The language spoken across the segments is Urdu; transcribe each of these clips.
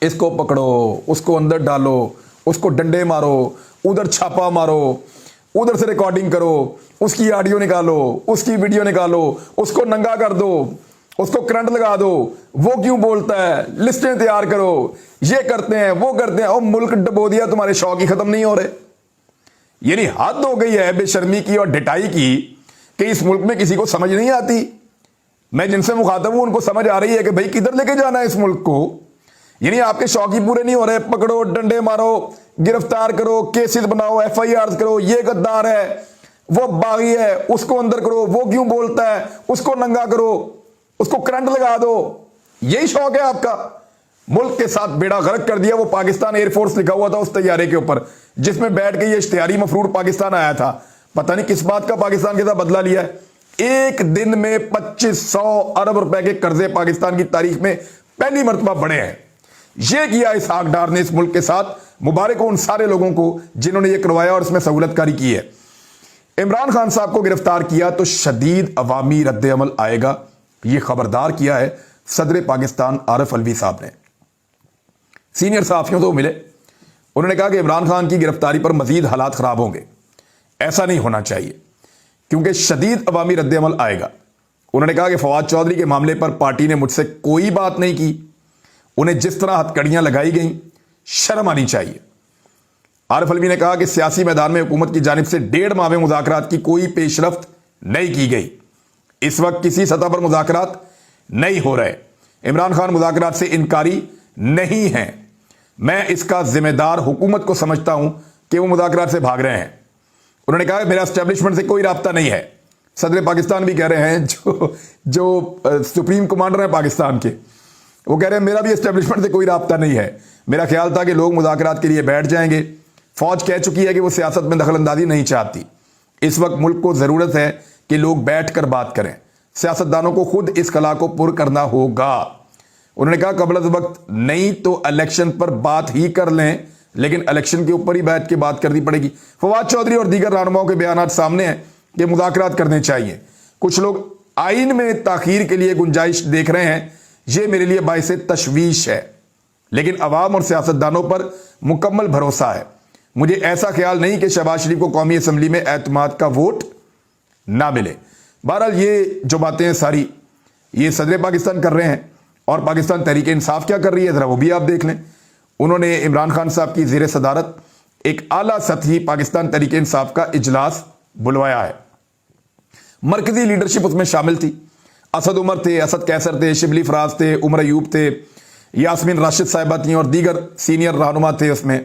اس کو پکڑو، اس کو اندر ڈالو، اس کو ڈنڈے مارو، ادھر چھاپا مارو، ادھر سے ریکارڈنگ کرو، اس کی آڈیو نکالو، اس کی ویڈیو نکالو، اس کو ننگا کر دو، اس کو کرنٹ لگا دو، وہ کیوں بولتا ہے، لسٹیں تیار کرو، یہ کرتے ہیں وہ کرتے ہیں، اور ملک ڈبو دیا، تمہارے شوق ہی ختم نہیں ہو رہے۔ یعنی حد ہو گئی ہے بے شرمی کی اور ڈٹائی کی کہ اس ملک میں کسی کو سمجھ نہیں آتی۔ میں جن سے مخاطب ہوں ان کو سمجھ آ رہی ہے کہ بھائی کدھر لے کے جانا ہے اس ملک کو۔ یعنی آپ کے شوق ہی پورے نہیں ہو رہے، پکڑو، ڈنڈے مارو، گرفتار کرو، کیسز بناؤ، ایف آئی آر کرو، یہ غدار ہے، وہ باغی ہے، اس کو اندر کرو، وہ کیوں بولتا ہے، اس کو ننگا کرو، اس کو کرنٹ لگا دو۔ یہی شوق ہے آپ کا۔ ملک کے ساتھ بیڑا غرق کر دیا۔ وہ پاکستان ایئر فورس لکھا ہوا تھا اس طیارے کے اوپر جس میں بیٹھ کے یہ اشتہاری مفرور پاکستان آیا تھا۔ پتہ نہیں کس بات کا پاکستان کے ساتھ بدلہ لیا ہے۔ ایک دن میں 2500 ارب روپے کے قرضے پاکستان کی تاریخ میں پہلی مرتبہ بڑھے ہیں۔ یہ کیا اسحاق ڈار نے اس ملک کے ساتھ۔ مبارک ہو ان سارے لوگوں کو جنہوں نے یہ کروایا اور اس میں سہولت کاری کی ہے۔ عمران خان صاحب کو گرفتار کیا تو شدید عوامی رد عمل آئے گا، یہ خبردار کیا ہے صدر پاکستان عارف الوی صاحب نے۔ سینئر صحافیوں تو ملے، انہوں نے کہا کہ عمران خان کی گرفتاری پر مزید حالات خراب ہوں گے، ایسا نہیں ہونا چاہیے کیونکہ شدید عوامی رد عمل آئے گا۔ انہوں نے کہا کہ فواد چودھری کے معاملے پر پارٹی نے مجھ سے کوئی بات نہیں کی، انہیں جس طرح ہتھکڑیاں لگائی گئیں شرم آنی چاہیے۔ عارف الوی نے کہا کہ سیاسی میدان میں حکومت کی جانب سے 1.5 ماہ میں مذاکرات کی کوئی پیش رفت نہیں کی گئی، اس وقت کسی سطح پر مذاکرات نہیں ہو رہے، عمران خان مذاکرات سے انکاری نہیں ہیں، میں اس کا ذمہ دار حکومت کو سمجھتا ہوں کہ وہ مذاکرات سے بھاگ رہے ہیں۔ انہوں نے کہا کہ میرا اسٹیبلشمنٹ سے کوئی رابطہ نہیں ہے۔ صدر پاکستان بھی کہہ رہے ہیں، جو سپریم کمانڈر ہیں پاکستان کے، وہ کہہ رہے ہیں میرا بھی اسٹیبلشمنٹ سے کوئی رابطہ نہیں ہے، میرا خیال تھا کہ لوگ مذاکرات کے لیے بیٹھ جائیں گے۔ فوج کہہ چکی ہے کہ وہ سیاست میں دخل اندازی نہیں چاہتی، اس وقت ملک کو ضرورت ہے کہ لوگ بیٹھ کر بات کریں، سیاستدانوں کو خود اس خلا کو پر کرنا ہوگا۔ انہوں نے کہا قبل از وقت نہیں تو الیکشن پر بات ہی کر لیں، لیکن الیکشن کے اوپر ہی بیٹھ کے بات کرنی پڑے گی۔ فواد چودھری اور دیگر رہنماؤں کے بیانات سامنے ہیں کہ مذاکرات کرنے چاہیے۔ کچھ لوگ آئین میں تاخیر کے لیے گنجائش دیکھ رہے ہیں، یہ میرے لیے باعث تشویش ہے، لیکن عوام اور سیاستدانوں پر مکمل بھروسہ ہے۔ مجھے ایسا خیال نہیں کہ شہباز شریف کو قومی اسمبلی میں اعتماد کا ووٹ نہ ملے۔ بہرحال یہ جو باتیں ہیں ساری یہ صدر پاکستان کر رہے ہیں، اور پاکستان تحریک انصاف کیا کر رہی ہے ذرا وہ بھی آپ دیکھ لیں۔ انہوں نے عمران خان صاحب کی زیر صدارت ایک اعلیٰ سطحی پاکستان تحریک انصاف کا اجلاس بلوایا ہے۔ مرکزی لیڈرشپ اس میں شامل تھی، اسد عمر تھے، اسد کیسر تھے، شبلی فراز تھے، عمر ایوب تھے، یاسمین راشد صاحبہ تھیں اور دیگر سینئر رہنما تھے اس میں۔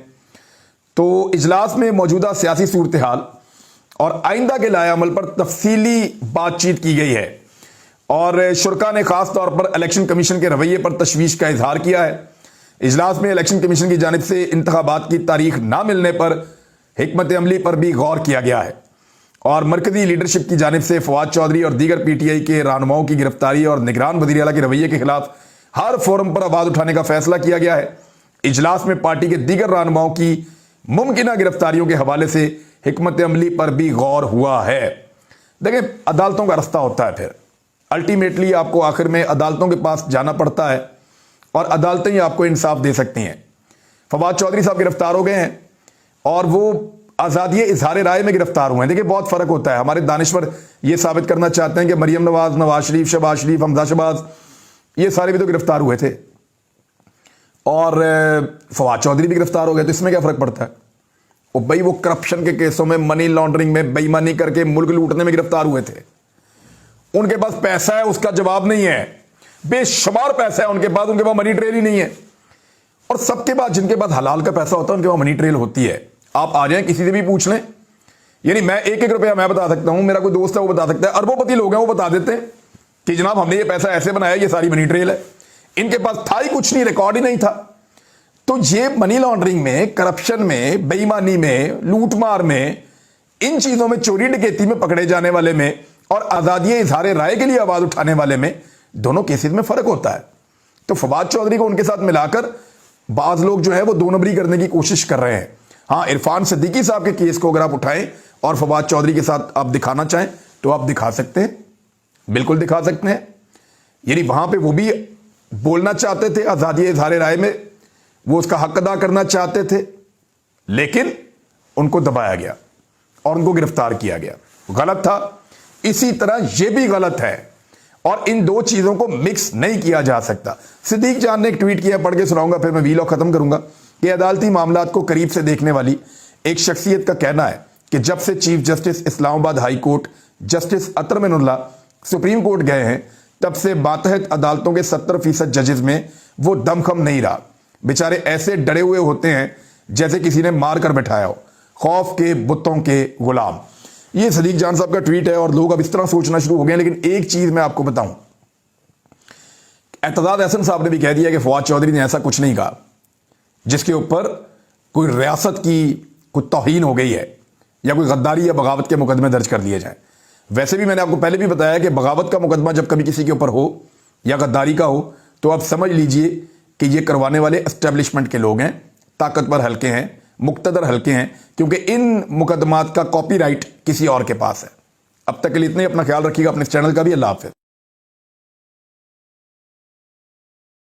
تو اجلاس میں موجودہ سیاسی صورتحال اور آئندہ کے لائحہ عمل پر تفصیلی بات چیت کی گئی ہے، اور شرکا نے خاص طور پر الیکشن کمیشن کے رویے پر تشویش کا اظہار کیا ہے۔ اجلاس میں الیکشن کمیشن کی جانب سے انتخابات کی تاریخ نہ ملنے پر حکمت عملی پر بھی غور کیا گیا ہے، اور مرکزی لیڈرشپ کی جانب سے فواد چودھری اور دیگر پی ٹی آئی کے رہنماؤں کی گرفتاری اور نگران وزیر اعلیٰ کے رویے کے خلاف ہر فورم پر آواز اٹھانے کا فیصلہ کیا گیا ہے۔ اجلاس میں پارٹی کے دیگر رہنماؤں کی ممکنہ گرفتاریوں کے حوالے سے حکمت عملی پر بھی غور ہوا ہے۔ دیکھیں عدالتوں کا رستہ ہوتا ہے، پھر الٹیمیٹلی آپ کو آخر میں عدالتوں کے پاس جانا پڑتا ہے اور عدالتیں ہی آپ کو انصاف دے سکتی ہیں۔ فواد چودھری صاحب گرفتار ہو گئے ہیں اور وہ آزادی اظہار رائے میں گرفتار ہوئے ہیں۔ دیکھیں بہت فرق ہوتا ہے۔ ہمارے دانشور یہ ثابت کرنا چاہتے ہیں کہ مریم نواز، نواز شریف، شہباز شریف، حمزہ شہباز یہ سارے بھی تو گرفتار ہوئے تھے، اور فواد چودھری بھی گرفتار ہو گئے، تو اس میں کیا فرق پڑتا ہے؟ وہ بھائی وہ کرپشن کے کیسوں میں، منی لانڈرنگ میں، بے ایمانی کر کے ملک لوٹنے میں گرفتار ہوئے تھے۔ ان کے پاس پیسہ ہے، اس کا جواب نہیں ہے، بے شمار پیسہ ہے ان کے پاس منی ٹریل ہی نہیں ہے۔ اور سب کے پاس، جن کے پاس حلال کا پیسہ ہوتا ہے ان کے پاس منی ٹریل ہوتی ہے۔ آپ آ جائیں کسی سے بھی پوچھ لیں، یعنی میں 1-1 روپیہ میں بتا سکتا ہوں، میرا کوئی دوست ہے وہ بتا سکتا ہے، اربوں پتی لوگ ہیں وہ بتا دیتے ہیں کہ جناب ہم نے یہ پیسہ ایسے بنایا، یہ ساری منی ٹریل ہے۔ ان کے پاس تھا ہی کچھ نہیں، ریکارڈ ہی نہیں تھا۔ تو یہ منی لانڈرنگ میں، کرپشن میں، بے ایمانی میں، لوٹ مار میں، ان چیزوں میں، چوری ڈکیتی میں پکڑے جانے والے میں اور آزادی اظہار رائے کے لیے آواز اٹھانے والے میں دونوں کیسز میں فرق ہوتا ہے۔ تو فواد چودھری کو ان کے ساتھ ملا کر بعض لوگ جو ہے وہ 2 نمبری کرنے کی کوشش کر رہے ہیں۔ ہاں عرفان صدیقی صاحب کے کیس کو اگر آپ اٹھائیں اور فواد چودھری کے ساتھ آپ دکھانا چاہیں تو آپ دکھا سکتے ہیں، بالکل دکھا سکتے ہیں۔ یعنی وہاں پہ وہ بھی بولنا چاہتے تھے آزادی اظہار رائے میں، وہ اس کا حق ادا کرنا چاہتے تھے لیکن ان کو دبایا گیا اور ان کو گرفتار کیا گیا. غلط تھا. اسی طرح یہ بھی غلط ہے اور ان دو چیزوں کو مکس نہیں کیا جا سکتا. صدیق جان نے ایک ٹویٹ کیا, پڑھ کے سناؤں گا پھر میں ویلاگ ختم کروں گا, کہ عدالتی معاملات کو قریب سے دیکھنے والی ایک شخصیت کا کہنا ہے کہ جب سے چیف جسٹس اسلام آباد ہائی کورٹ جسٹس اطہر من اللہ سپریم کورٹ گئے ہیں تب سے ماتحت عدالتوں کے 70% ججز میں وہ دم خم نہیں رہا. بیچارے ایسے ڈرے ہوئے ہوتے ہیں جیسے کسی نے مار کر بٹھایا ہو, خوف کے بتوں کے غلام. یہ صدیق جان صاحب کا ٹویٹ ہے اور لوگ اب اس طرح سوچنا شروع ہو گئے. لیکن ایک چیز میں آپ کو بتاؤں, اعتزاز احسن صاحب نے بھی کہہ دیا کہ فواد چودھری نے ایسا کچھ نہیں کہا جس کے اوپر کوئی ریاست کی کوئی توہین ہو گئی ہے یا کوئی غداری یا بغاوت کے مقدمے درج کر لیے جائیں. ویسے بھی میں نے آپ کو پہلے بھی بتایا کہ بغاوت کا مقدمہ جب کبھی کسی کے اوپر ہو یا غداری کا ہو تو آپ سمجھ لیجئے کہ یہ کروانے والے اسٹیبلشمنٹ کے لوگ ہیں, طاقتور حلقے ہیں, مقتدر حلقے ہیں, کیونکہ ان مقدمات کا کاپی رائٹ کسی اور کے پاس ہے. اب تک کے لیے اتنے, اپنا خیال رکھیے گا, اپنے چینل کا بھی. اللہ حافظ.